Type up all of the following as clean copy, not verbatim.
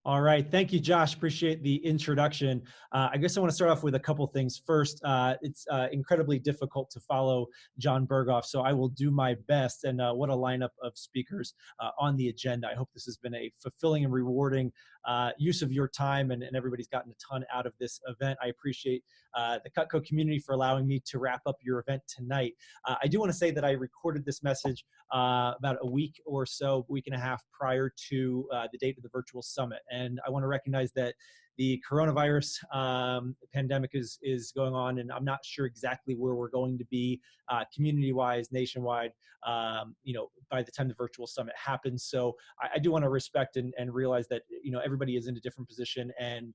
All right. Thank you, Josh. Appreciate the introduction. I guess I want to start off with a couple things. First, it's incredibly difficult to follow John Berghoff, so I will do my best. And what a lineup of speakers on the agenda. I hope this has been a fulfilling and rewarding use of your time, and everybody's gotten a ton out of this event. I appreciate the Cutco community for allowing me to wrap up your event tonight. I do want to say that I recorded this message about a week or so, week and a half prior to the date of the virtual summit. And I want to recognize that the coronavirus pandemic is going on, and I'm not sure exactly where we're going to be community-wise, nationwide, by the time the virtual summit happens. So I do want to respect and realize that, everybody is in a different position, and,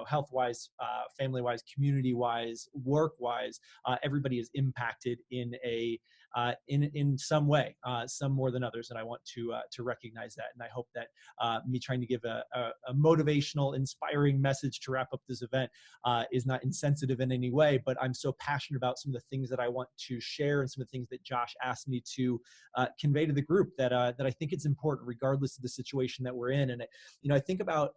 health-wise, family-wise, community-wise, work-wise, everybody is impacted in some way, some more than others, and I want to recognize that. And I hope that me trying to give a motivational, inspiring message to wrap up this event is not insensitive in any way. But I'm so passionate about some of the things that I want to share and some of the things that Josh asked me to convey to the group that I think it's important, regardless of the situation that we're in. And I think about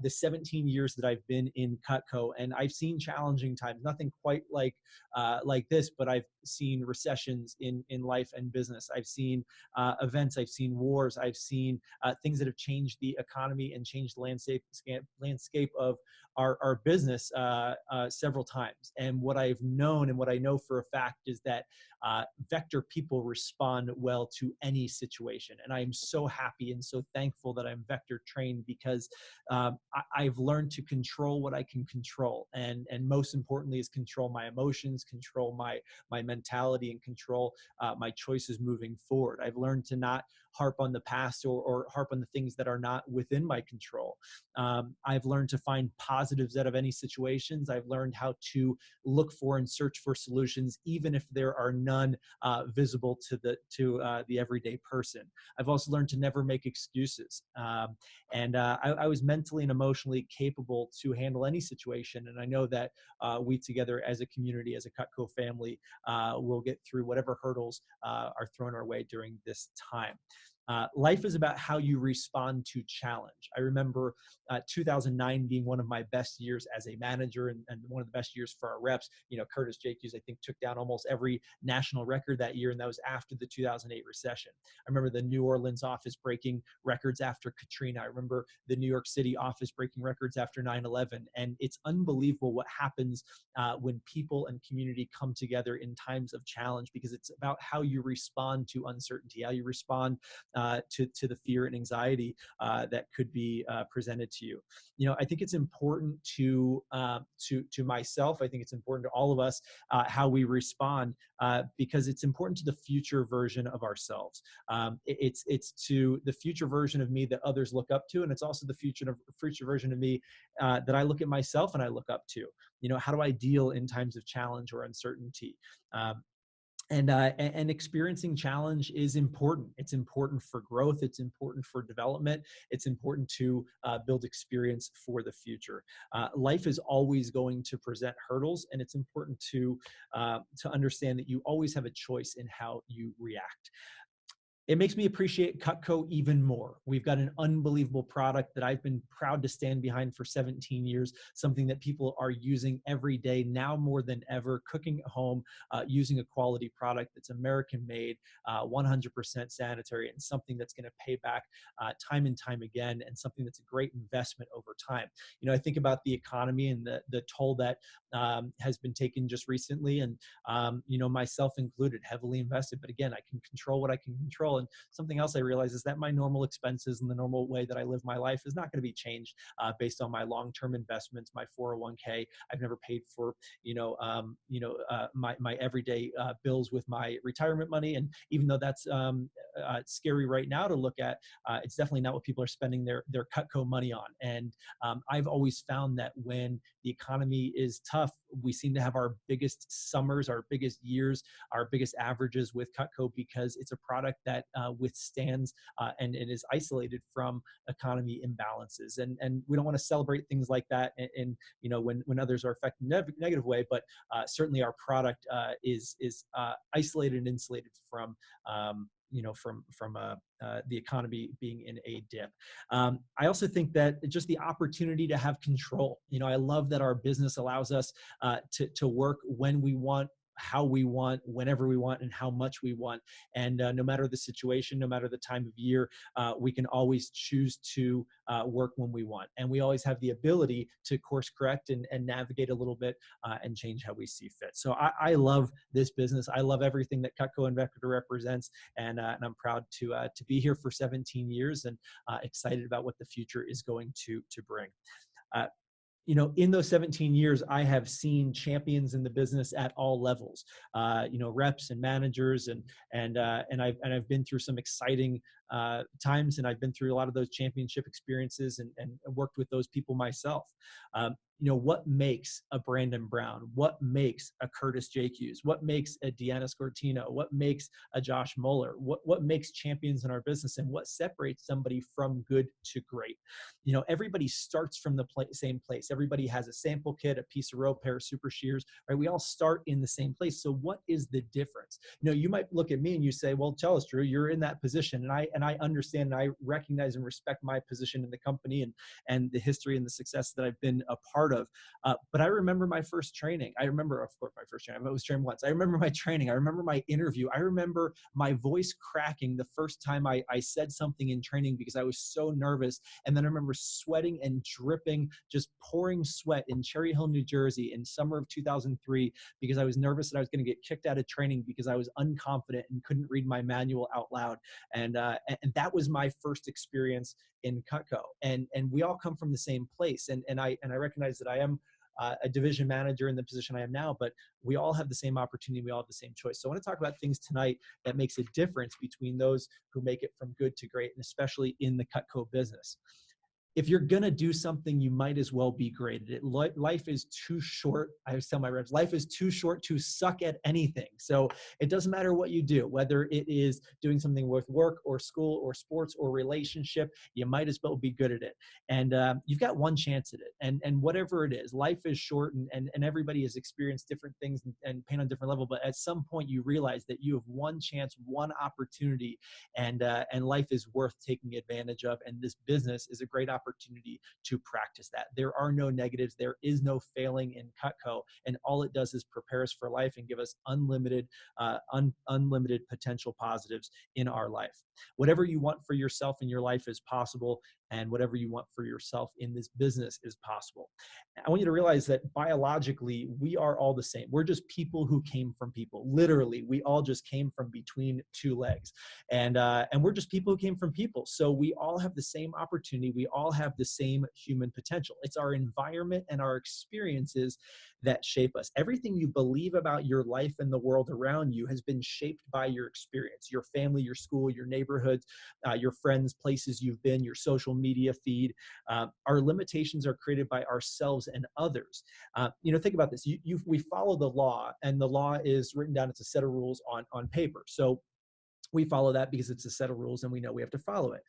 the 17 years that I've been in Cutco, and I've seen challenging times. Nothing quite like this, but I've seen recessions in life and business. I've seen events. I've seen wars. I've seen things that have changed the economy and changed the landscape of our business several times. And what I've known and what I know for a fact is that Vector people respond well to any situation. And I'm so happy and so thankful that I'm Vector trained, because I've learned to control what I can control. And most importantly is control my emotions, control my mentality, and control my choices moving forward. I've learned to not harp on the past or harp on the things that are not within my control. I've learned to find positives out of any situations. I've learned how to look for and search for solutions, even if there are none visible to the everyday person. I've also learned to never make excuses. I was mentally and emotionally capable to handle any situation. And I know that we together as a community, as a Cutco family, will get through whatever hurdles are thrown our way during this time. Life is about how you respond to challenge. I remember 2009 being one of my best years as a manager, and one of the best years for our reps. Curtis Jacques, I think, took down almost every national record that year, and that was after the 2008 recession. I remember the New Orleans office breaking records after Katrina. I remember the New York City office breaking records after 9/11. And it's unbelievable what happens when people and community come together in times of challenge, because it's about how you respond to uncertainty, how you respond to the fear and anxiety that could be presented to you. I think it's important to myself. I think it's important to all of us how we respond, because it's important to the future version of ourselves. It's to the future version of me that others look up to, and it's also the future version of me that I look at myself and I look up to. How do I deal in times of challenge or uncertainty? And experiencing challenge is important. It's important for growth. It's important for development. It's important to build experience for the future. Life is always going to present hurdles, and it's important to understand that you always have a choice in how you react. It makes me appreciate Cutco even more. We've got an unbelievable product that I've been proud to stand behind for 17 years, something that people are using every day, now more than ever, cooking at home, using a quality product that's American made, 100% sanitary, and something that's going to pay back time and time again, and something that's a great investment over time. I think about the economy and the toll that has been taken just recently, and myself included, heavily invested. But again, I can control what I can control. And something else I realize is that my normal expenses and the normal way that I live my life is not going to be changed based on my long-term investments, my 401k. I've never paid for my everyday bills with my retirement money. And even though that's scary right now to look at, it's definitely not what people are spending their Cutco money on. And I've always found that when the economy is tough, we seem to have our biggest summers, our biggest years, our biggest averages with Cutco, because it's a product that withstands and is isolated from economy imbalances. And we don't want to celebrate things like that when others are affected in a negative way, but certainly our product is isolated and insulated from the economy being in a dip. I also think that just the opportunity to have control. I love that our business allows us to work when we want, how we want, whenever we want, and how much we want. And no matter the situation, no matter the time of year, we can always choose to work when we want. And we always have the ability to course correct and navigate a little bit and change how we see fit. So I love this business. I love everything that Cutco and Vector represents. And I'm proud to be here for 17 years and excited about what the future is going to bring. In those 17 years, I have seen champions in the business at all levels, reps and managers, and I've been through some exciting times, and I've been through a lot of those championship experiences and worked with those people myself. What makes a Brandon Brown? What makes a Curtis Jacques? What makes a Deanna Scortino? What makes a Josh Mueller? What makes champions in our business, and what separates somebody from good to great? Everybody starts from the same place. Everybody has a sample kit, a piece of rope, pair of super shears, right? We all start in the same place. So what is the difference? You might look at me and you say, well, tell us, Drew, you're in that position. And I understand, and I recognize and respect my position in the company and the history and the success that I've been a part of. But I remember my first training. I remember, of course, my first training. I was trained once. I remember my training. I remember my interview. I remember my voice cracking the first time I said something in training because I was so nervous. And then I remember sweating and dripping, just pouring sweat in Cherry Hill, New Jersey in summer of 2003 because I was nervous that I was going to get kicked out of training because I was unconfident and couldn't read my manual out loud. And that was my first experience in Cutco. And we all come from the same place. And I recognize that I am a division manager in the position I am now, but we all have the same opportunity. We all have the same choice. So I want to talk about things tonight that makes a difference between those who make it from good to great, and especially in the Cutco business. If you're going to do something, you might as well be great at it. Life is too short. I always tell my reps, life is too short to suck at anything. So it doesn't matter what you do, whether it is doing something with work or school or sports or relationship, you might as well be good at it. And you've got one chance at it. And whatever it is, life is short, and everybody has experienced different things and pain on different level. But at some point you realize that you have one chance, one opportunity, and life is worth taking advantage of. And this business is a great opportunity to practice that. There are no negatives. There is no failing in Cutco, and all it does is prepare us for life and give us unlimited potential positives in our life. Whatever you want for yourself in your life is possible, and whatever you want for yourself in this business is possible. I want you to realize that biologically, we are all the same. We're just people who came from people. Literally, we all just came from between two legs. And we're just people who came from people. So we all have the same opportunity. We all have the same human potential. It's our environment and our experiences that shape us. Everything you believe about your life and the world around you has been shaped by your experience, your family, your school, your neighborhoods, your friends, places you've been, your social media feed. Our limitations are created by ourselves and others. Think about this. We follow the law, and the law is written down. It's a set of rules on paper. So we follow that because it's a set of rules and we know we have to follow it.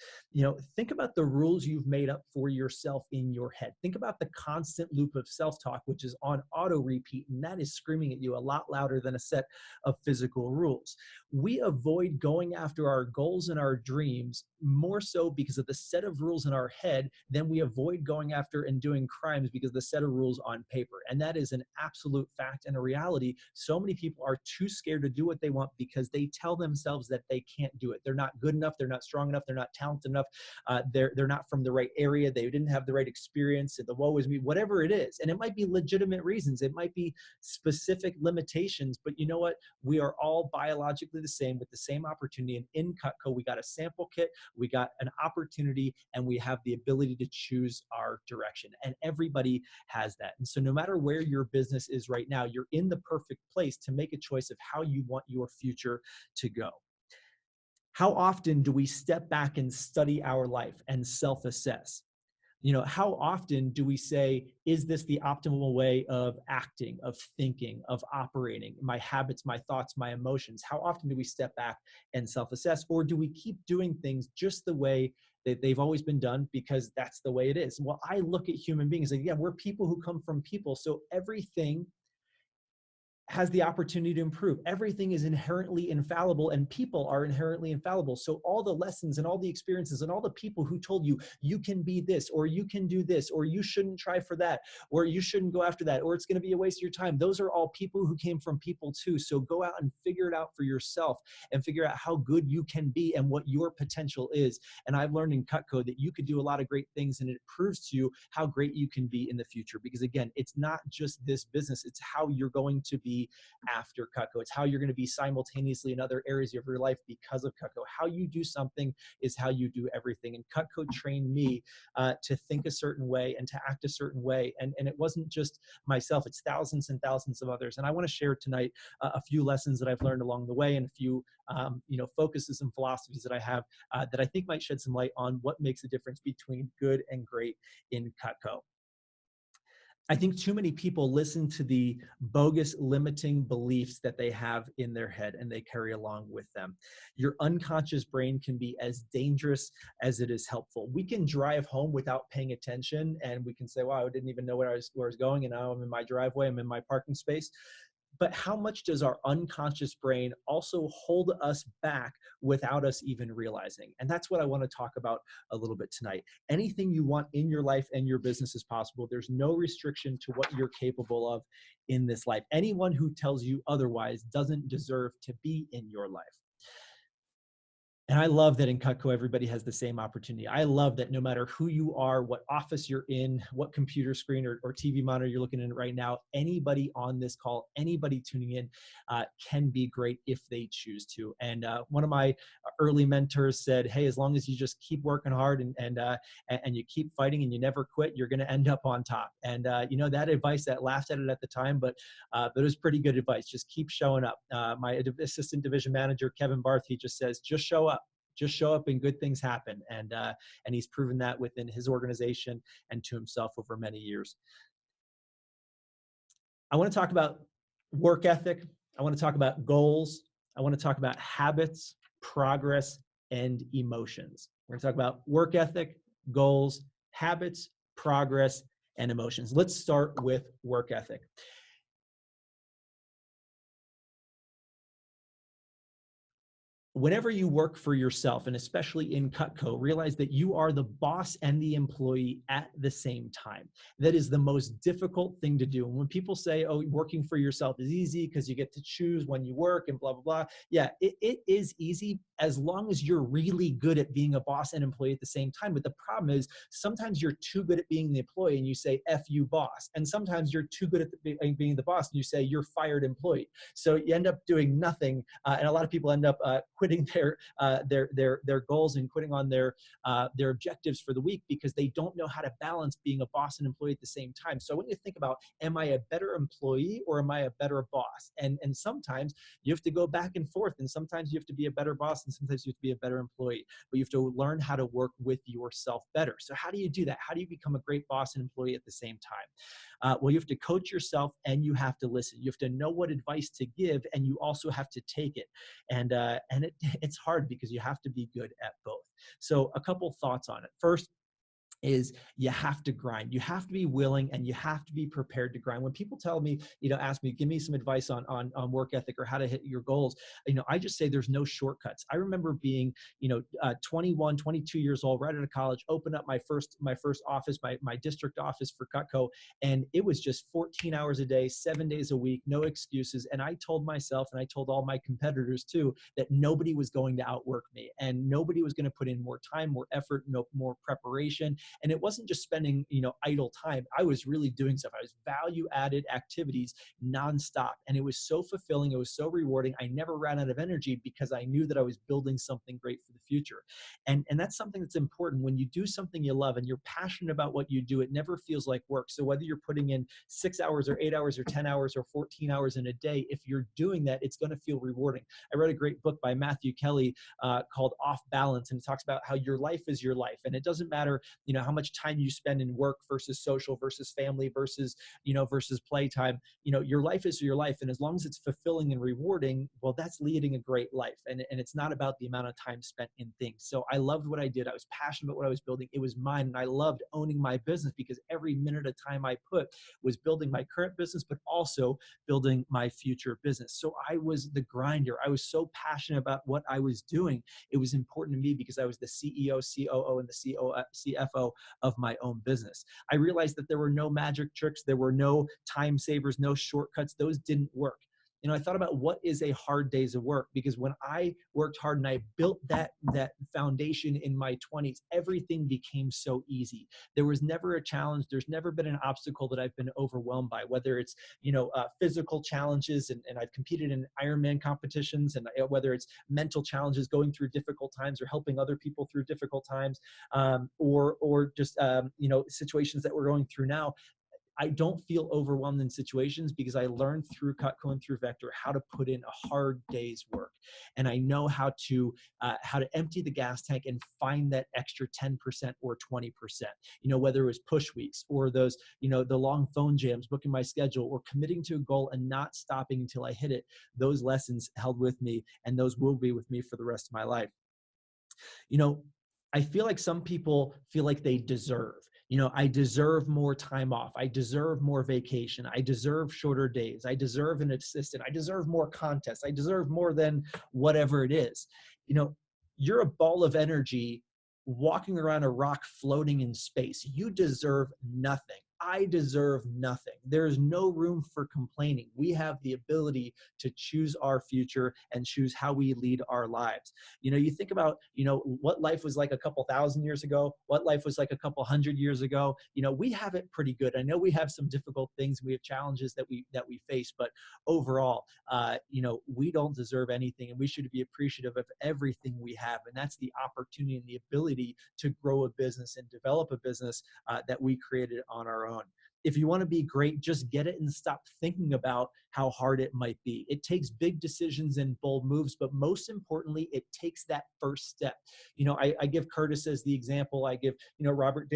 Think about the rules you've made up for yourself in your head. Think about the constant loop of self-talk, which is on auto repeat, and that is screaming at you a lot louder than a set of physical rules. We avoid going after our goals and our dreams more so because of the set of rules in our head than we avoid going after and doing crimes because of the set of rules on paper. And that is an absolute fact and a reality. So many people are too scared to do what they want because they tell themselves that they can't do it. They're not good enough. They're not strong enough. They're not talented enough. They're not from the right area. They didn't have the right experience. The woe is me, whatever it is. And it might be legitimate reasons. It might be specific limitations, but you know what? We are all biologically the same with the same opportunity. And in Cutco, we got a sample kit, we got an opportunity, and we have the ability to choose our direction. And everybody has that. And so no matter where your business is right now, you're in the perfect place to make a choice of how you want your future to go. How often do we step back and study our life and self-assess? How often do we say, is this the optimal way of acting, of thinking, of operating, my habits, my thoughts, my emotions? How often do we step back and self-assess? Or do we keep doing things just the way that they've always been done because that's the way it is? Well, I look at human beings like, yeah, we're people who come from people. So everything has the opportunity to improve. Everything is inherently infallible, and people are inherently infallible. So all the lessons and all the experiences and all the people who told you you can be this, or you can do this, or you shouldn't try for that, or you shouldn't go after that, or it's going to be a waste of your time, those are all people who came from people too. So go out and figure it out for yourself and figure out how good you can be and what your potential is. And I've learned in Cutco that you could do a lot of great things, and it proves to you how great you can be in the future. Because again, it's not just this business, it's how you're going to be after Cutco. It's how you're going to be simultaneously in other areas of your life because of Cutco. How you do something is how you do everything. And Cutco trained me to think a certain way and to act a certain way. And it wasn't just myself, it's thousands and thousands of others. And I want to share tonight a few lessons that I've learned along the way, and a few focuses and philosophies that I have that I think might shed some light on what makes a difference between good and great in Cutco. I think too many people listen to the bogus limiting beliefs that they have in their head, and they carry along with them. Your unconscious brain can be as dangerous as it is helpful. We can drive home without paying attention, and we can say, wow, I didn't even know where I was going, and now I'm in my driveway, I'm in my parking space. But how much does our unconscious brain also hold us back without us even realizing? And that's what I want to talk about a little bit tonight. Anything you want in your life and your business is possible. There's no restriction to what you're capable of in this life. Anyone who tells you otherwise doesn't deserve to be in your life. And I love that in Cutco, everybody has the same opportunity. I love that no matter who you are, what office you're in, what computer screen or TV monitor you're looking at right now, anybody on this call, anybody tuning in can be great if they choose to. And one of my early mentors said, hey, as long as you just keep working hard and you keep fighting and you never quit, you're going to end up on top. And that advice, that laughed at it at the time, but it was pretty good advice. Just keep showing up. My assistant division manager, Kevin Barth, he just says, just show up. Just show up and good things happen. And he's proven that within his organization and to himself over many years. I want to talk about work ethic. I want to talk about goals. I want to talk about habits, progress, and emotions. We're going to talk about work ethic, goals, habits, progress, and emotions. Let's start with work ethic. Whenever you work for yourself, and especially in Cutco, realize that you are the boss and the employee at the same time. That is the most difficult thing to do. And when people say, oh, working for yourself is easy because you get to choose when you work and blah, blah, blah. Yeah, it is easy as long as you're really good at being a boss and employee at the same time. But the problem is sometimes you're too good at being the employee and you say, F you boss. And sometimes you're too good at being the boss and you say, you're fired employee. So you end up doing nothing. And a lot of people end up quitting their goals and quitting on their objectives for the week because they don't know how to balance being a boss and employee at the same time. So when you think about, am I a better employee or am I a better boss? And sometimes you have to go back and forth, and sometimes you have to be a better boss and sometimes you have to be a better employee, but you have to learn how to work with yourself better. So how do you do that? How do you become a great boss and employee at the same time? Well, you have to coach yourself and you have to listen. You have to know what advice to give, and you also have to take it. And it's hard because you have to be good at both. So a couple thoughts on it. First is you have to grind. You have to be willing and you have to be prepared to grind. When people tell me, ask me, give me some advice on work ethic or how to hit your goals, I just say there's no shortcuts. I remember being, 21, 22 years old, right out of college, opened up my first office, my district office for Cutco. And it was just 14 hours a day, 7 days a week, no excuses. And I told myself, and I told all my competitors too, that nobody was going to outwork me and nobody was going to put in more time, more effort, more preparation. And it wasn't just spending, idle time. I was really doing stuff. I was value-added activities nonstop. And it was so fulfilling. It was so rewarding. I never ran out of energy because I knew that I was building something great for the future. And that's something that's important. When you do something you love and you're passionate about what you do, it never feels like work. So whether you're putting in 6 hours or 8 hours or 10 hours or 14 hours in a day, if you're doing that, it's going to feel rewarding. I read a great book by Matthew Kelly called Off Balance, and it talks about how your life is your life. And it doesn't matter, how much time you spend in work versus social versus family versus, versus playtime. Your life is your life. And as long as it's fulfilling and rewarding, well, that's leading a great life. And it's not about the amount of time spent in things. So I loved what I did. I was passionate about what I was building. It was mine. And I loved owning my business because every minute of time I put was building my current business, but also building my future business. So I was the grinder. I was so passionate about what I was doing. It was important to me because I was the CEO, COO, and the CFO of my own business. I realized that there were no magic tricks. There were no time savers, no shortcuts. Those didn't work. I thought about what is a hard days of work, because when I worked hard and I built that foundation in my 20s, everything became so easy. There was never a challenge. There's never been an obstacle that I've been overwhelmed by, whether it's, physical challenges, and I've competed in Ironman competitions, and whether it's mental challenges, going through difficult times or helping other people through difficult times, or just, situations that we're going through now. I don't feel overwhelmed in situations because I learned through Cutco and through Vector how to put in a hard day's work, and I know how to empty the gas tank and find that extra 10% or 20%. Whether it was push weeks or those, the long phone jams, booking my schedule, or committing to a goal and not stopping until I hit it. Those lessons held with me, and those will be with me for the rest of my life. I feel like some people feel like they deserve. I deserve more time off. I deserve more vacation. I deserve shorter days. I deserve an assistant. I deserve more contests. I deserve more than whatever it is. You're a ball of energy walking around a rock floating in space. You deserve nothing. I deserve nothing. There's no room for complaining. We have the ability to choose our future and choose how we lead our lives. You think about, what life was like a couple thousand years ago, what life was like a couple hundred years ago. We have it pretty good. I know we have some difficult things. We have challenges that we face, but overall, we don't deserve anything, and we should be appreciative of everything we have. And that's the opportunity and the ability to grow a business and develop a business that we created on our own. If you want to be great, just get it and stop thinking about how hard it might be. It takes big decisions and bold moves, but most importantly, it takes that first step. I give Curtis as the example. I give, Robert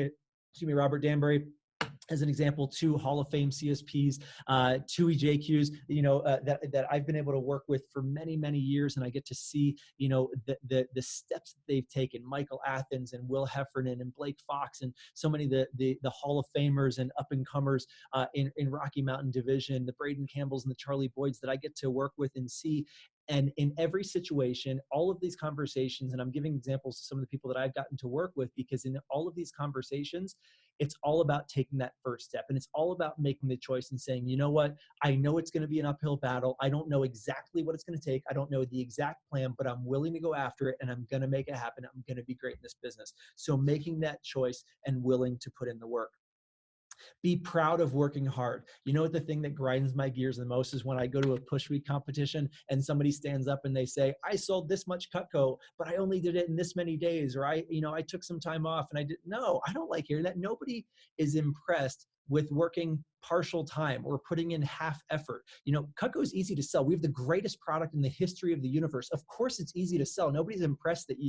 Danbury as an example, 2 Hall of Fame CSPs, 2 EJQs, that I've been able to work with for many, many years. And I get to see, the steps that they've taken. Michael Athens and Will Heffernan and Blake Fox and so many of the Hall of Famers and up and comers in Rocky Mountain Division, the Braden Campbells and the Charlie Boyds that I get to work with and see. And in every situation, all of these conversations, and I'm giving examples of some of the people that I've gotten to work with, because in all of these conversations, it's all about taking that first step. And it's all about making the choice and saying, you know what, I know it's going to be an uphill battle. I don't know exactly what it's going to take. I don't know the exact plan, but I'm willing to go after it, and I'm going to make it happen. I'm going to be great in this business. So making that choice and willing to put in the work. Be proud of working hard. What the thing that grinds my gears the most is when I go to a push week competition and somebody stands up and they say, I sold this much Cutco, but I only did it in this many days. Or I took some time off and I did. No, I don't like hearing that. Nobody is impressed with working partial time or putting in half effort. Cutco is easy to sell. We have the greatest product in the history of the universe. Of course, it's easy to sell. Nobody's impressed that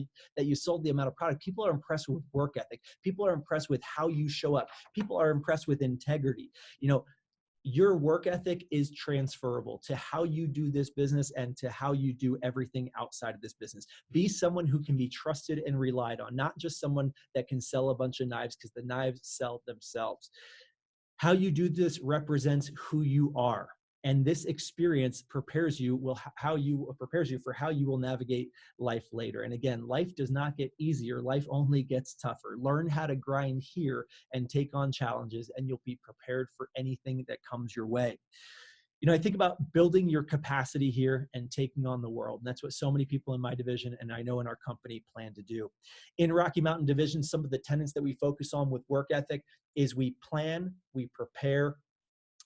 you sold the amount of product. People are impressed with work ethic. People are impressed with how you show up. People are impressed with integrity. Your work ethic is transferable to how you do this business and to how you do everything outside of this business. Be someone who can be trusted and relied on, not just someone that can sell a bunch of knives, because the knives sell themselves. How you do this represents who you are. And this experience prepares you for how you will navigate life later. And again, life does not get easier. Life only gets tougher. Learn how to grind here and take on challenges, and you'll be prepared for anything that comes your way. I think about building your capacity here and taking on the world. And that's what so many people in my division, and I know in our company, plan to do. In Rocky Mountain Division, some of the tenets that we focus on with work ethic is we plan, we prepare,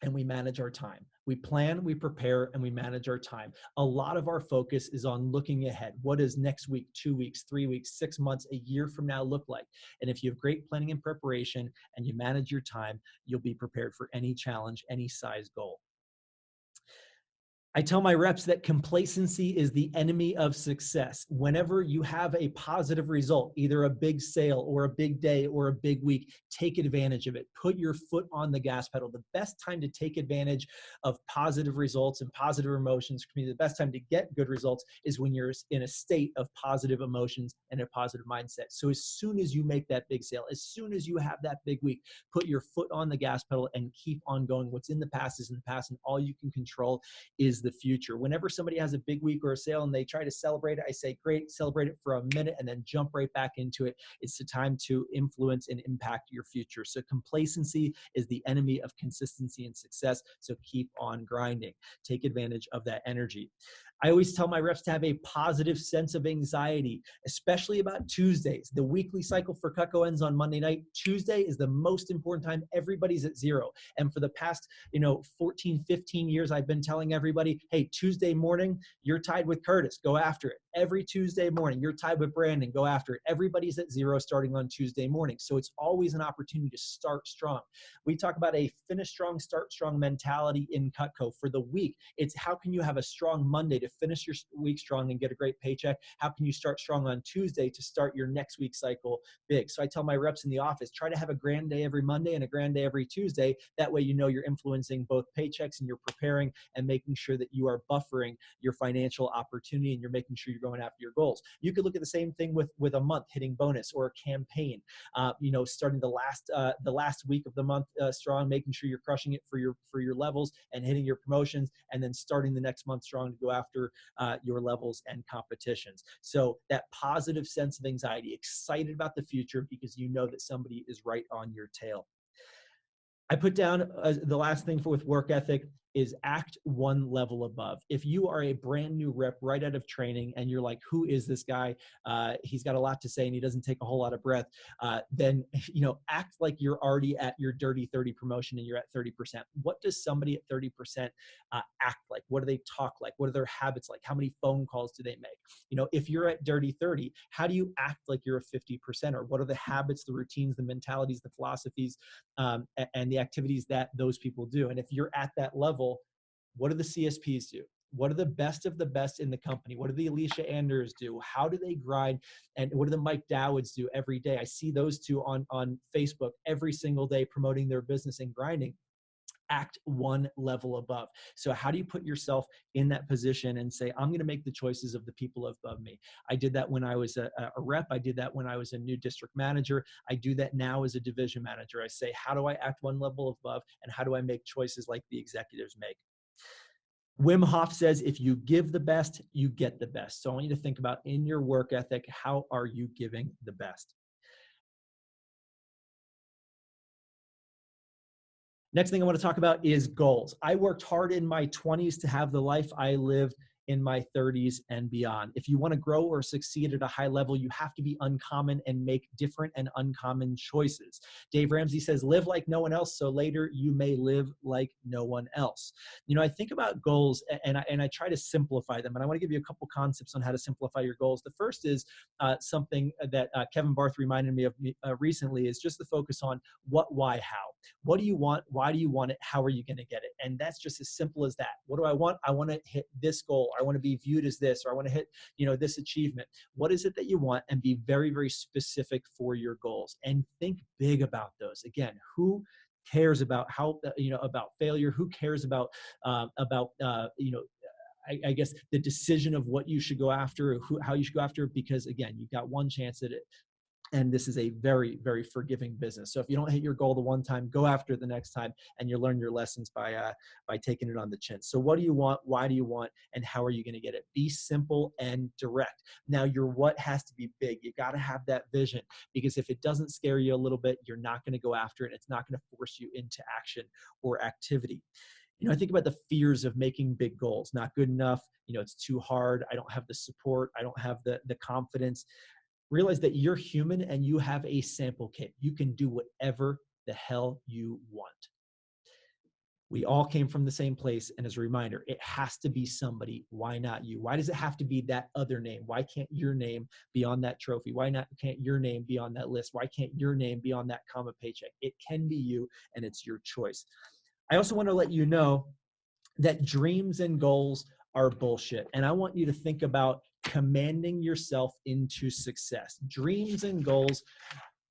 and we manage our time. We plan, we prepare, and we manage our time. A lot of our focus is on looking ahead. What does next week, 2 weeks, 3 weeks, 6 months, a year from now look like? And if you have great planning and preparation and you manage your time, you'll be prepared for any challenge, any size goal. I tell my reps that complacency is the enemy of success. Whenever you have a positive result, either a big sale or a big day or a big week, take advantage of it. Put your foot on the gas pedal. The best time to take advantage of positive results and positive emotions, the best time to get good results is when you're in a state of positive emotions and a positive mindset. So as soon as you make that big sale, as soon as you have that big week, put your foot on the gas pedal and keep on going. What's in the past is in the past, and all you can control is the future. Whenever somebody has a big week or a sale and they try to celebrate it, I say, great, celebrate it for a minute and then jump right back into it. It's the time to influence and impact your future. So complacency is the enemy of consistency and success. So keep on grinding. Take advantage of that energy. I always tell my reps to have a positive sense of anxiety, especially about Tuesdays. The weekly cycle for Cutco ends on Monday night. Tuesday is the most important time. Everybody's at zero. And for the past, 14, 15 years, I've been telling everybody, hey, Tuesday morning, you're tied with Curtis. Go after it. Every Tuesday morning, you're tied with Brandon. Go after it. Everybody's at zero starting on Tuesday morning. So it's always an opportunity to start strong. We talk about a finish strong, start strong mentality in Cutco. For the week, it's how can you have a strong Monday to finish your week strong and get a great paycheck? How can you start strong on Tuesday to start your next week cycle big? So I tell my reps in the office, try to have a grand day every Monday and a grand day every Tuesday. That way, you're influencing both paychecks and you're preparing and making sure that you are buffering your financial opportunity and you're making sure you're going after your goals. You could look at the same thing with a month hitting bonus or a campaign. Starting the last week of the month strong, making sure you're crushing it for your levels and hitting your promotions, and then starting the next month strong to go after your levels and competitions. So that positive sense of anxiety, excited about the future because you know that somebody is right on your tail. I put down the last thing with work ethic is act one level above. If you are a brand new rep right out of training and you're like, who is this guy? He's got a lot to say and he doesn't take a whole lot of breath. Then, act like you're already at your dirty 30 promotion and you're at 30%. What does somebody at 30% act like? What do they talk like? What are their habits like? How many phone calls do they make? If you're at dirty 30, how do you act like you're a 50%? Or what are the habits, the routines, the mentalities, the philosophies, and the activities that those people do? And if you're at that level, what do the CSPs do? What are the best of the best in the company? What do the Alicia Anders do? How do they grind? And what do the Mike Dowards do every day? I see those two on Facebook every single day promoting their business and grinding. Act one level above. So how do you put yourself in that position and say, I'm going to make the choices of the people above me? I did that when I was a rep. I did that when I was a new district manager. I do that now as a division manager. I say, how do I act one level above? And how do I make choices like the executives make? Wim Hof says, if you give the best, you get the best. So I want you to think about, in your work ethic, how are you giving the best? Next thing I want to talk about is goals. I worked hard in my 20s to have the life I lived in my 30s and beyond. If you want to grow or succeed at a high level, you have to be uncommon and make different and uncommon choices. Dave Ramsey says, live like no one else, so later you may live like no one else. I think about goals and I try to simplify them. And I want to give you a couple concepts on how to simplify your goals. The first is something that Kevin Barth reminded me of recently, is just the focus on what, why, how. What do you want? Why do you want it? How are you going to get it? And that's just as simple as that. What do I want? I want to hit this goal. I want to be viewed as this, or I want to hit, this achievement. What is it that you want? And be very, very specific for your goals and think big about those. Again, who cares about about failure? Who cares about, I guess the decision of what you should go after, or how you should go after it, because again, you've got one chance at it. And this is a very, very forgiving business. So if you don't hit your goal the one time, go after it the next time, and you'll learn your lessons by taking it on the chin. So what do you want? Why do you want? And how are you going to get it? Be simple and direct. Now, your what has to be big. You got to have that vision, because if it doesn't scare you a little bit, you're not going to go after it. It's not going to force you into action or activity. I think about the fears of making big goals. Not good enough. It's too hard. I don't have the support. I don't have the confidence. Realize that you're human and you have a sample kit. You can do whatever the hell you want. We all came from the same place. And as a reminder, it has to be somebody. Why not you? Why does it have to be that other name? Why can't your name be on that trophy? Why can't your name be on that list? Why can't your name be on that comma paycheck? It can be you, and it's your choice. I also want to let you know that dreams and goals are bullshit. And I want you to think about commanding yourself into success. Dreams and goals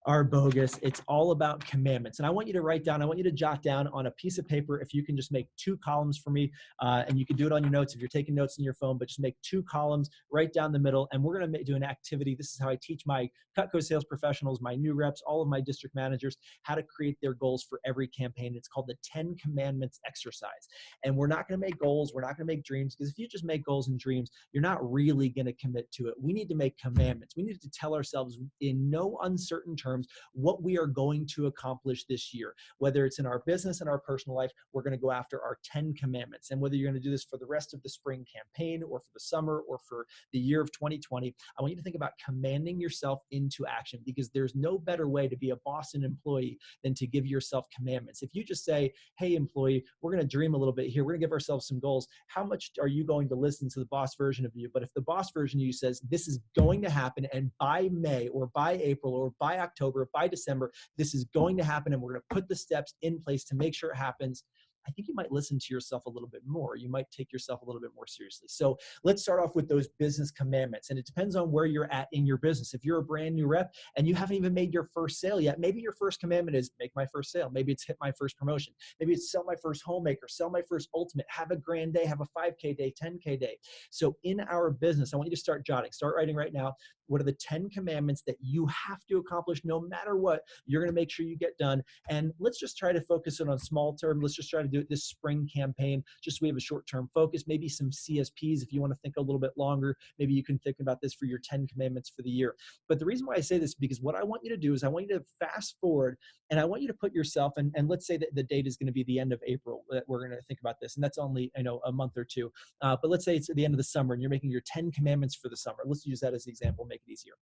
are bogus. It's all about commandments. And I want you to write down, I want you to jot down on a piece of paper, if you can just make 2 columns for me, and you can do it on your notes if you're taking notes in your phone, but just make 2 columns right down the middle. And we're going to do an activity. This is how I teach my Cutco sales professionals, my new reps, all of my district managers, how to create their goals for every campaign. It's called the 10 Commandments exercise. And we're not going to make goals. We're not going to make dreams, because if you just make goals and dreams, you're not really going to commit to it. We need to make commandments. We need to tell ourselves in no uncertain terms what we are going to accomplish this year. Whether it's in our business and our personal life, we're going to go after our 10 commandments. And whether you're going to do this for the rest of the spring campaign or for the summer or for the year of 2020, I want you to think about commanding yourself into action, because there's no better way to be a boss and employee than to give yourself commandments. If you just say, hey, employee, we're going to dream a little bit here. We're going to give ourselves some goals. How much are you going to listen to the boss version of you? But if the boss version of you says, this is going to happen, and by May or by April or by October, by December, this is going to happen, and we're going to put the steps in place to make sure it happens, I think you might listen to yourself a little bit more. You might take yourself a little bit more seriously. So let's start off with those business commandments. And it depends on where you're at in your business. If you're a brand new rep and you haven't even made your first sale yet, maybe your first commandment is make my first sale. Maybe it's hit my first promotion. Maybe it's sell my first homemaker, sell my first ultimate, have a grand day, have a 5K day, 10K day. So in our business, I want you to start jotting, start writing right now. What are the 10 commandments that you have to accomplish no matter what you're going to make sure you get done? And let's just try to focus it on small term. Let's just try to do it this spring campaign, just so we have a short-term focus, maybe some CSPs. If you want to think a little bit longer, maybe you can think about this for your 10 commandments for the year. But the reason why I say this is because what I want you to do is I want you to fast forward, and I want you to put yourself, and let's say that the date is going to be the end of April that we're going to think about this. And that's only, a month or two. But let's say it's at the end of the summer and you're making your 10 commandments for the summer. Let's use that as the example, make it easier.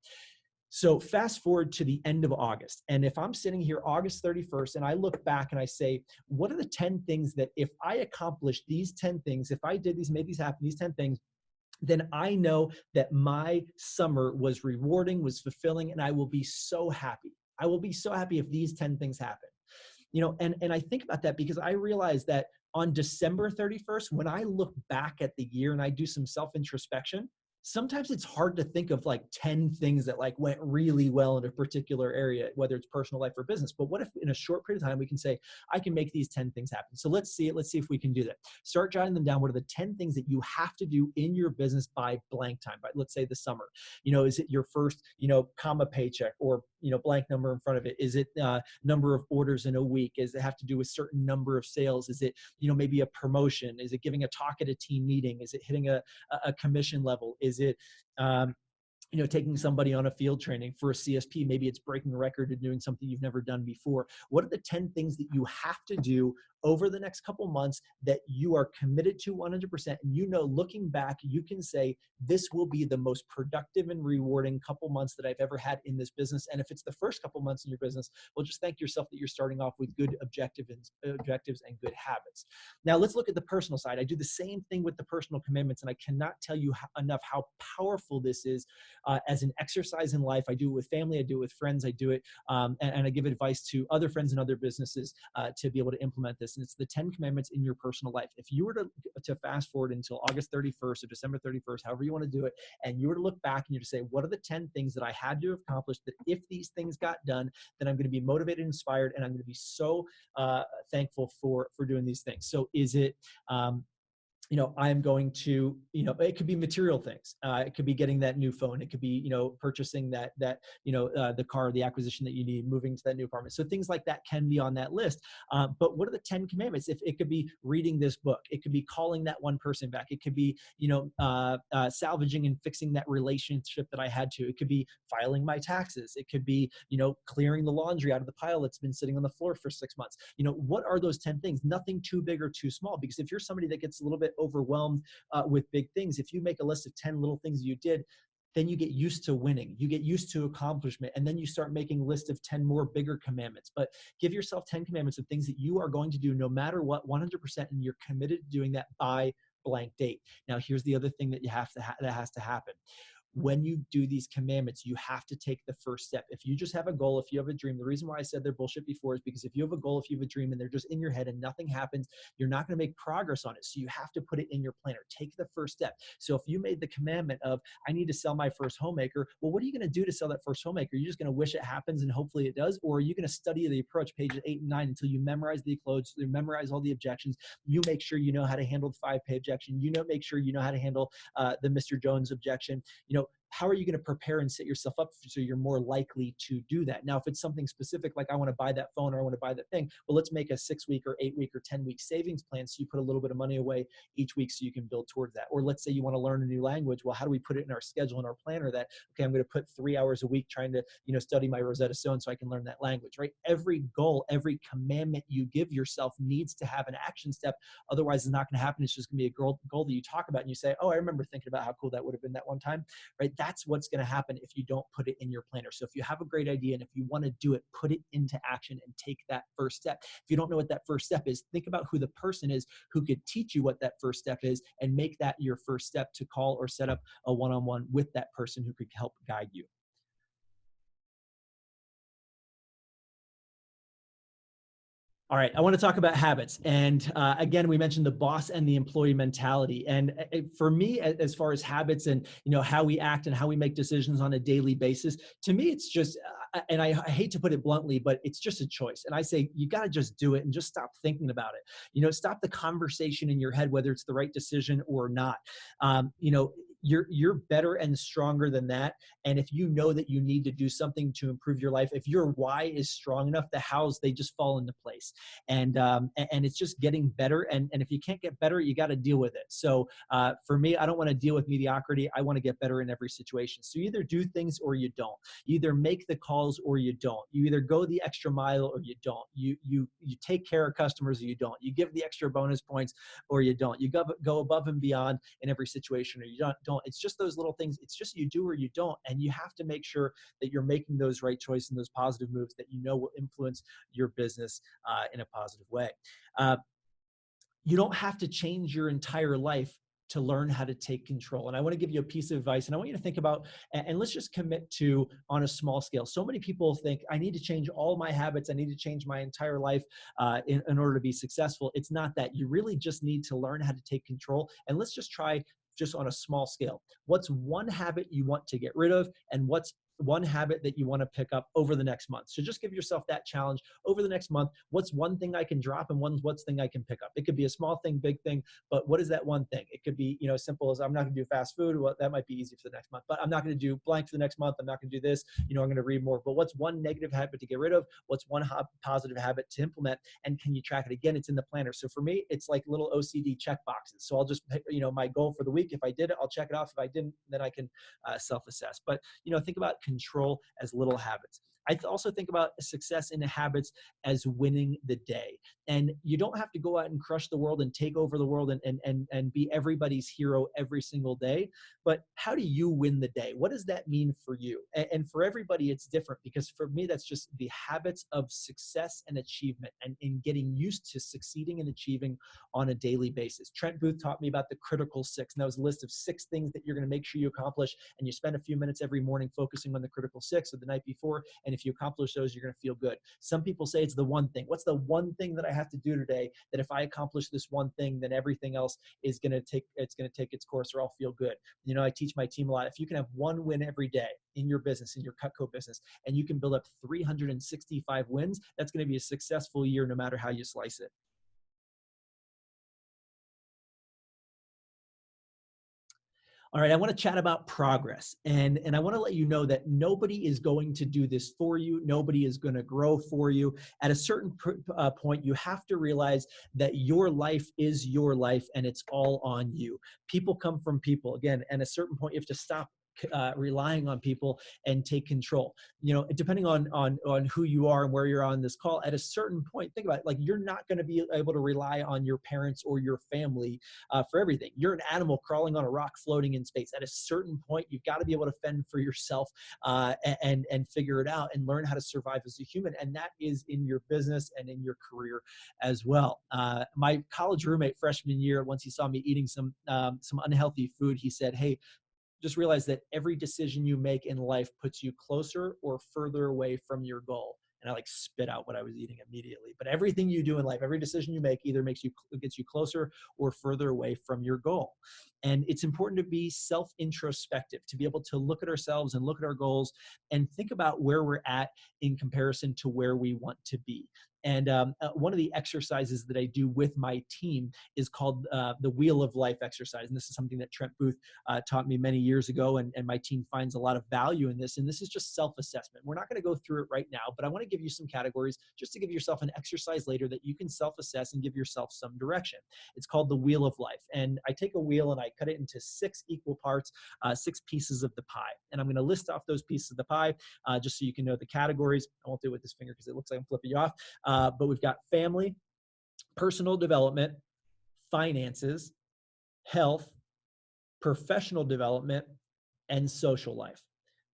So fast forward to the end of August. And if I'm sitting here August 31st and I look back and I say, what are the 10 things that if I accomplished these 10 things, if I did these, made these happen, these 10 things, then I know that my summer was rewarding, was fulfilling, and I will be so happy. I will be so happy if these 10 things happen. And I think about that because I realize that on December 31st, when I look back at the year and I do some self-introspection, sometimes it's hard to think of like 10 things that like went really well in a particular area, whether it's personal life or business. But what if in a short period of time, we can say, I can make these 10 things happen. So let's see it. Let's see if we can do that. Start jotting them down. What are the 10 things that you have to do in your business by blank time, by let's say the summer? Is it your first, comma paycheck, or, blank number in front of it? Is it number of orders in a week? Does it have to do with certain number of sales? Is it, maybe a promotion? Is it giving a talk at a team meeting? Is it hitting a commission level? Is it, taking somebody on a field training for a CSP? Maybe it's breaking a record and doing something you've never done before. What are the 10 things that you have to do over the next couple months that you are committed to 100%? And looking back, you can say, this will be the most productive and rewarding couple months that I've ever had in this business. And if it's the first couple months in your business, well, just thank yourself that you're starting off with good objectives and good habits. Now let's look at the personal side. I do the same thing with the personal commandments, and I cannot tell you enough how powerful this is as an exercise in life. I do it with family, I do it with friends, I do it, and I give advice to other friends and other businesses to be able to implement this. And it's the 10 commandments in your personal life. If you were to fast forward until August 31st or December 31st, however you want to do it, and you were to look back and you to say, what are the 10 things that I had to accomplish that if these things got done, then I'm going to be motivated, inspired, and I'm going to be so thankful for doing these things. So is it, I'm going to, it could be material things. It could be getting that new phone. It could be, purchasing that the car, the acquisition that you need, moving to that new apartment. So things like that can be on that list. But what are the 10 commandments? If it could be reading this book, it could be calling that one person back. It could be, salvaging and fixing that relationship that I had to. It could be filing my taxes. It could be, clearing the laundry out of the pile that's been sitting on the floor for 6 months. What are those 10 things? Nothing too big or too small, because if you're somebody that gets a little bit overwhelmed with big things, if you make a list of 10 little things you did, then you get used to winning, you get used to accomplishment, and then you start making a list of 10 more bigger commandments. But give yourself 10 commandments of things that you are going to do no matter what, 100%, and you're committed to doing that by blank date. Now here's the other thing that that has to happen. when you do these commandments, you have to take the first step. If you just have a goal, if you have a dream, the reason why I said they're bullshit before is because if you have a goal, if you have a dream and they're just in your head and nothing happens, you're not going to make progress on it. So you have to put it in your planner. Take the first step. So if you made the commandment of, I need to sell my first homemaker, well, what are you going to do to sell that first homemaker? You're just going to wish it happens and hopefully it does? Or are you going to study the approach, pages 8 and 9, until you memorize the clothes, you memorize all the objections, you make sure you know how to handle the 5P objection, make sure you know how to handle the Mr. Jones objection, how are you going to prepare and set yourself up so you're more likely to do that? Now, if it's something specific, like I want to buy that phone or I want to buy that thing, well, let's make a 6-week or 8-week or 10-week savings plan. So you put a little bit of money away each week so you can build towards that. Or let's say you want to learn a new language. Well, how do we put it in our schedule and our planner that, okay, I'm going to put 3 hours a week trying to, study my Rosetta Stone so I can learn that language, right? Every goal, every commandment you give yourself needs to have an action step. Otherwise, it's not going to happen. It's just going to be a goal that you talk about and you say, oh, I remember thinking about how cool that would have been that one time, right? That's what's going to happen if you don't put it in your planner. So if you have a great idea and if you want to do it, put it into action and take that first step. If you don't know what that first step is, think about who the person is who could teach you what that first step is and make that your first step to call or set up a one-on-one with that person who could help guide you. All right, I want to talk about habits. And again, we mentioned the boss and the employee mentality. And for me, as far as habits and how we act and how we make decisions on a daily basis, to me, it's just, and I hate to put it bluntly, but it's just a choice. And I say, you got to just do it and just stop thinking about it. Stop the conversation in your head, whether it's the right decision or not. You're better and stronger than that. And if you know that you need to do something to improve your life, if your why is strong enough, the hows, they just fall into place. And it's just getting better. And if you can't get better, you got to deal with it. So for me, I don't want to deal with mediocrity. I want to get better in every situation. So you either do things or you don't. You either make the calls or you don't. You either go the extra mile or you don't. You take care of customers or you don't. You give the extra bonus points or you don't. You go above and beyond in every situation or you don't. It's just those little things. It's just you do or you don't. And you have to make sure that you're making those right choices and those positive moves that will influence your business in a positive way. You don't have to change your entire life to learn how to take control. And I want to give you a piece of advice and I want you to think about, and let's just commit to on a small scale. So many people think I need to change all my habits. I need to change my entire life in order to be successful. It's not that. You really just need to learn how to take control. And let's just try just on a small scale. What's one habit you want to get rid of and what's one habit that you want to pick up over the next month? So just give yourself that challenge over the next month. What's one thing I can drop and what's thing I can pick up? It could be a small thing, big thing, but what is that one thing? It could be, as simple as I'm not going to do fast food. Well, that might be easy for the next month, but I'm not going to do blank for the next month. I'm not going to do this. I'm going to read more, but what's one negative habit to get rid of? What's one positive habit to implement? And can you track it? Again, it's in the planner. So for me, it's like little OCD check boxes. So I'll just pick, my goal for the week. If I did it, I'll check it off. If I didn't, then I can self-assess. But, think about control as little habits. I also think about success in the habits as winning the day. And you don't have to go out and crush the world and take over the world and be everybody's hero every single day. But how do you win the day? What does that mean for you? And for everybody, it's different because for me, that's just the habits of success and achievement and in getting used to succeeding and achieving on a daily basis. Trent Booth taught me about the critical 6. And that was a list of 6 things that you're going to make sure you accomplish. And you spend a few minutes every morning focusing on the critical 6 of the night before. And if you accomplish those, you're going to feel good. Some people say it's the one thing. What's the one thing that I have to do today that if I accomplish this one thing, then everything else is going to take its course or I'll feel good. I teach my team a lot. If you can have one win every day in your business, in your Cutco business, and you can build up 365 wins, that's going to be a successful year no matter how you slice it. All right, I want to chat about progress. And I want to let you know that nobody is going to do this for you. Nobody is going to grow for you. At a certain point, you have to realize that your life is your life and it's all on you. People come from people. Again, at a certain point, you have to stop relying on people and take control. Depending on who you are and where you're on this call, at a certain point, think about it, like you're not going to be able to rely on your parents or your family for everything. You're an animal crawling on a rock floating in space. At a certain point, you've got to be able to fend for yourself and figure it out and learn how to survive as a human. And that is in your business and in your career as well. My college roommate freshman year, once he saw me eating some unhealthy food, he said, "Hey, just realize that every decision you make in life puts you closer or further away from your goal. And I like spit out what I was eating immediately. But everything you do in life, every decision you make either gets you closer or further away from your goal. And it's important to be self-introspective, to be able to look at ourselves and look at our goals and think about where we're at in comparison to where we want to be. And one of the exercises that I do with my team is called the Wheel of Life exercise. And this is something that Trent Booth taught me many years ago. And my team finds a lot of value in this. And this is just self-assessment. We're not going to go through it right now, but I want to give you some categories just to give yourself an exercise later that you can self-assess and give yourself some direction. It's called the Wheel of Life. And I take a wheel and I cut it into 6 equal parts, 6 pieces of the pie. And I'm going to list off those pieces of the pie just so you can know the categories. I won't do it with this finger because it looks like I'm flipping you off. But we've got family, personal development, finances, health, professional development, and social life.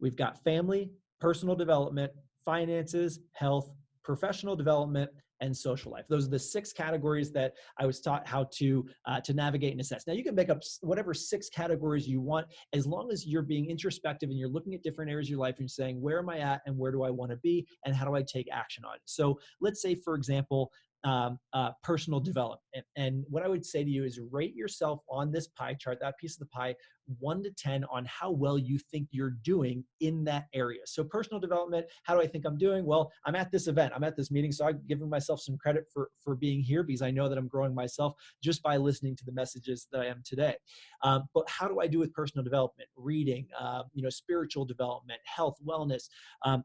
We've got family, personal development, finances, health, professional development, and social life. Those are the 6 categories that I was taught how to navigate and assess. Now you can make up whatever 6 categories you want, as long as you're being introspective and you're looking at different areas of your life and saying, where am I at and where do I want to be and how do I take action on it? So let's say, for example, personal development. And what I would say to you is rate yourself on this pie chart, that piece of the pie, 1 to 10 on how well you think you're doing in that area. So personal development, how do I think I'm doing? Well, I'm at this event, I'm at this meeting, so I'm giving myself some credit for being here because I know that I'm growing myself just by listening to the messages that I am today. But how do I do with personal development? Reading, spiritual development, health, wellness.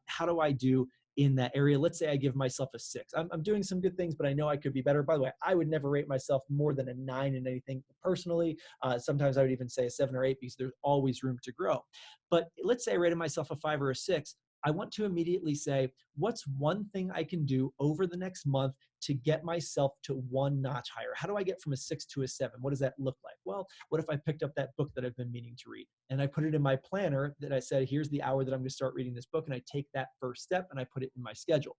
How do I do in that area? Let's say I give myself a 6. I'm doing some good things, but I know I could be better. By the way, I would never rate myself more than a 9 in anything personally. Sometimes I would even say a 7 or 8 because there's always room to grow. But let's say I rated myself a 5 or a 6. I want to immediately say, what's one thing I can do over the next month to get myself to 1 notch higher? How do I get from a 6 to a 7? What does that look like? Well, what if I picked up that book that I've been meaning to read and I put it in my planner that I said, here's the hour that I'm going to start reading this book, and I take that first step and I put it in my schedule.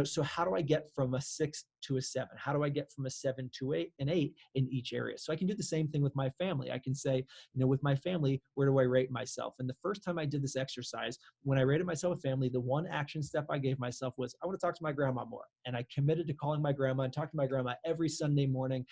So how do I get from a 6 to a 7? How do I get from a 7 to an 8 in each area? So I can do the same thing with my family. I can say, with my family, where do I rate myself? And the first time I did this exercise, when I rated myself a family, the one action step I gave myself was, I want to talk to my grandma more. And I committed to calling my grandma and talking to my grandma every Sunday morning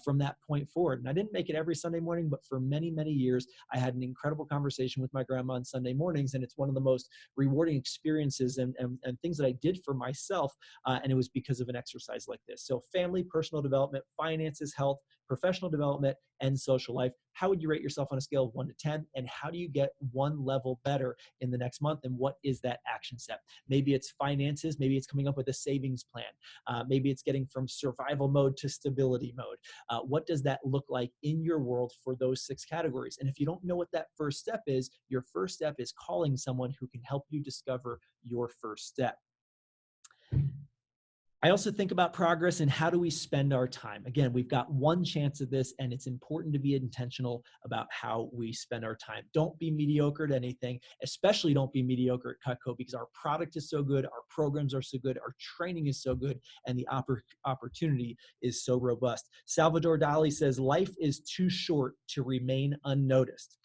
from that point forward. And I didn't make it every Sunday morning, but for many, many years, I had an incredible conversation with my grandma on Sunday mornings. And it's one of the most rewarding experiences and things that I did for myself. And it was because of an exercise like this. So family, personal development, finances, health, professional development, and social life. How would you rate yourself on a scale of 1 to 10? And how do you get 1 level better in the next month? And what is that action step? Maybe it's finances. Maybe it's coming up with a savings plan. Maybe it's getting from survival mode to stability mode. What does that look like in your world for those 6 categories? And if you don't know what that first step is, your first step is calling someone who can help you discover your first step. I also think about progress and how do we spend our time. Again, we've got 1 chance at this, and it's important to be intentional about how we spend our time. Don't be mediocre at anything, especially don't be mediocre at Cutco, because our product is so good, our programs are so good, our training is so good, and the opportunity is so robust. Salvador Dali says, life is too short to remain unnoticed.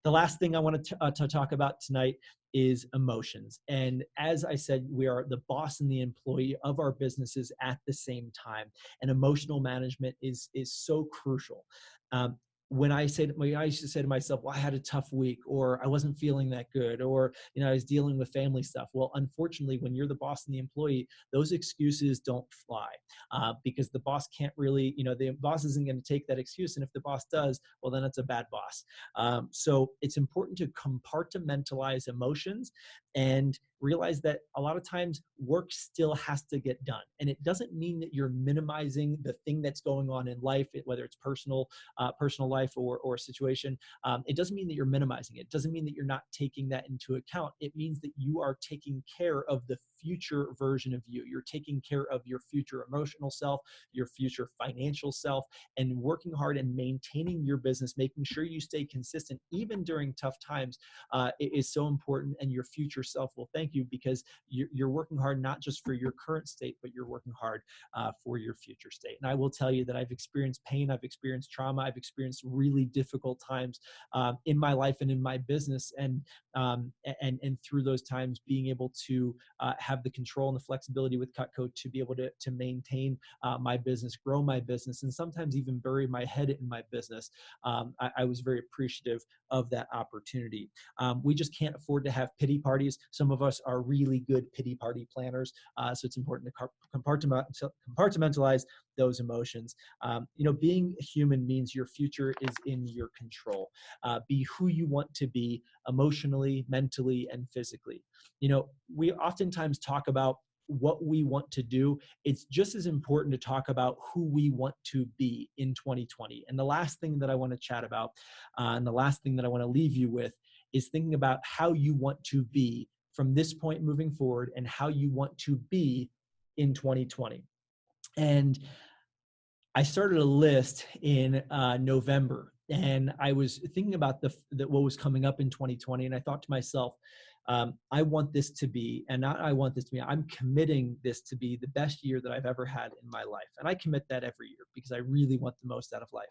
The last thing I want to talk about tonight is emotions. And as I said, we are the boss and the employee of our businesses at the same time. And emotional management is so crucial. When I used to say to myself, well, I had a tough week, or I wasn't feeling that good, or I was dealing with family stuff. Well, unfortunately, when you're the boss and the employee, those excuses don't fly because the boss can't really, the boss isn't going to take that excuse. And if the boss does, well, then it's a bad boss. So it's important to compartmentalize emotions and realize that a lot of times work still has to get done. And it doesn't mean that you're minimizing the thing that's going on in life, whether it's personal life or situation. It doesn't mean that you're minimizing it. It doesn't mean that you're not taking that into account. It means that you are taking care of the future version of you. You're taking care of your future emotional self, your future financial self, and working hard and maintaining your business, making sure you stay consistent even during tough times is so important, and your future future self will thank you, because you're working hard, not just for your current state, but you're working hard for your future state. And I will tell you that I've experienced pain, I've experienced trauma, I've experienced really difficult times in my life and in my business. And through those times, being able to have the control and the flexibility with Cutco to be able to maintain my business, grow my business, and sometimes even bury my head in my business. I was very appreciative of that opportunity. We just can't afford to have pity parties. Some of us are really good pity party planners, so it's important to compartmentalize those emotions. Being human means your future is in your control. Be who you want to be emotionally, mentally, and physically. We oftentimes talk about what we want to do. It's just as important to talk about who we want to be in 2020. And the last thing that I want to chat about, and the last thing that I want to leave you with, is thinking about how you want to be from this point moving forward, and how you want to be in 2020. And I started a list in November, and I was thinking about what was coming up in 2020, and I thought to myself, I want this to be, and not I want this to be, I'm committing this to be the best year that I've ever had in my life. And I commit that every year because I really want the most out of life.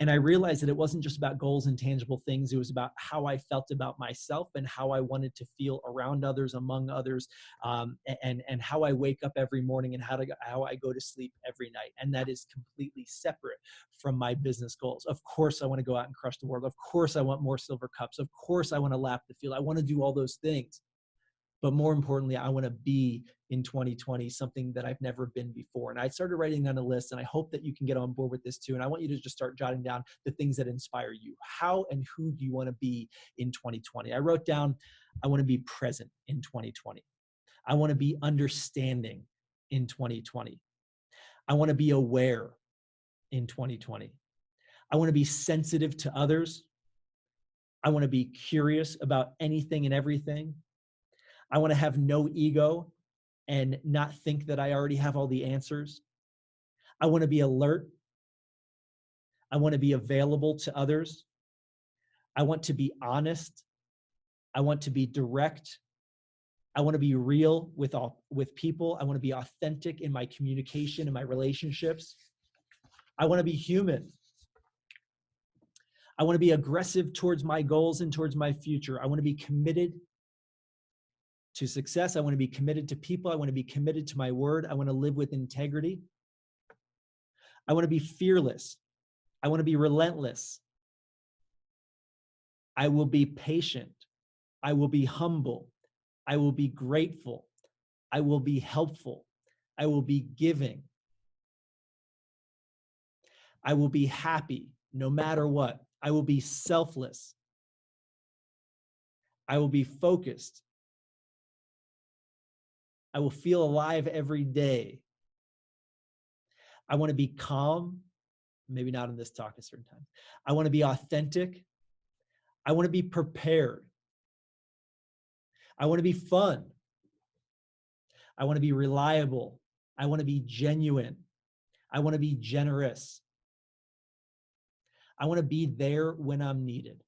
And I realized that it wasn't just about goals and tangible things. It was about how I felt about myself and how I wanted to feel around others, among others, and how I wake up every morning, and how I go to sleep every night. And that is completely separate from my business goals. Of course, I want to go out and crush the world. Of course, I want more silver cups. Of course, I want to lap the field. I want to do all those things. But more importantly, I want to be in 2020 something that I've never been before. And I started writing down a list, and I hope that you can get on board with this too. And I want you to just start jotting down the things that inspire you. How and who do you want to be in 2020? I wrote down, I want to be present in 2020. I want to be understanding in 2020. I want to be aware in 2020. I want to be sensitive to others. I want to be curious about anything and everything. I want to have no ego and not think that I already have all the answers. I want to be alert. I want to be available to others. I want to be honest. I want to be direct. I want to be real with people. I want to be authentic in my communication and my relationships. I want to be human. I want to be aggressive towards my goals and towards my future. I want to be committed to success. I want to be committed to people. I want to be committed to my word. I want to live with integrity. I want to be fearless. I want to be relentless. I will be patient. I will be humble. I will be grateful. I will be helpful. I will be giving. I will be happy no matter what. I will be selfless. I will be focused. I will feel alive every day. I want to be calm, maybe not in this talk at certain times. I want to be authentic. I want to be prepared. I want to be fun. I want to be reliable. I want to be genuine. I want to be generous. I want to be there when I'm needed.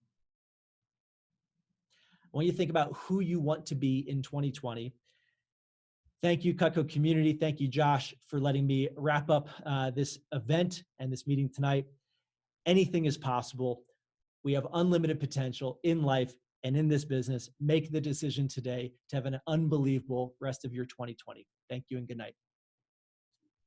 I want you to think about who you want to be in 2020. Thank you, Cutco community. Thank you, Josh, for letting me wrap up this event and this meeting tonight. Anything is possible. We have unlimited potential in life and in this business. Make the decision today to have an unbelievable rest of your 2020. Thank you and good night.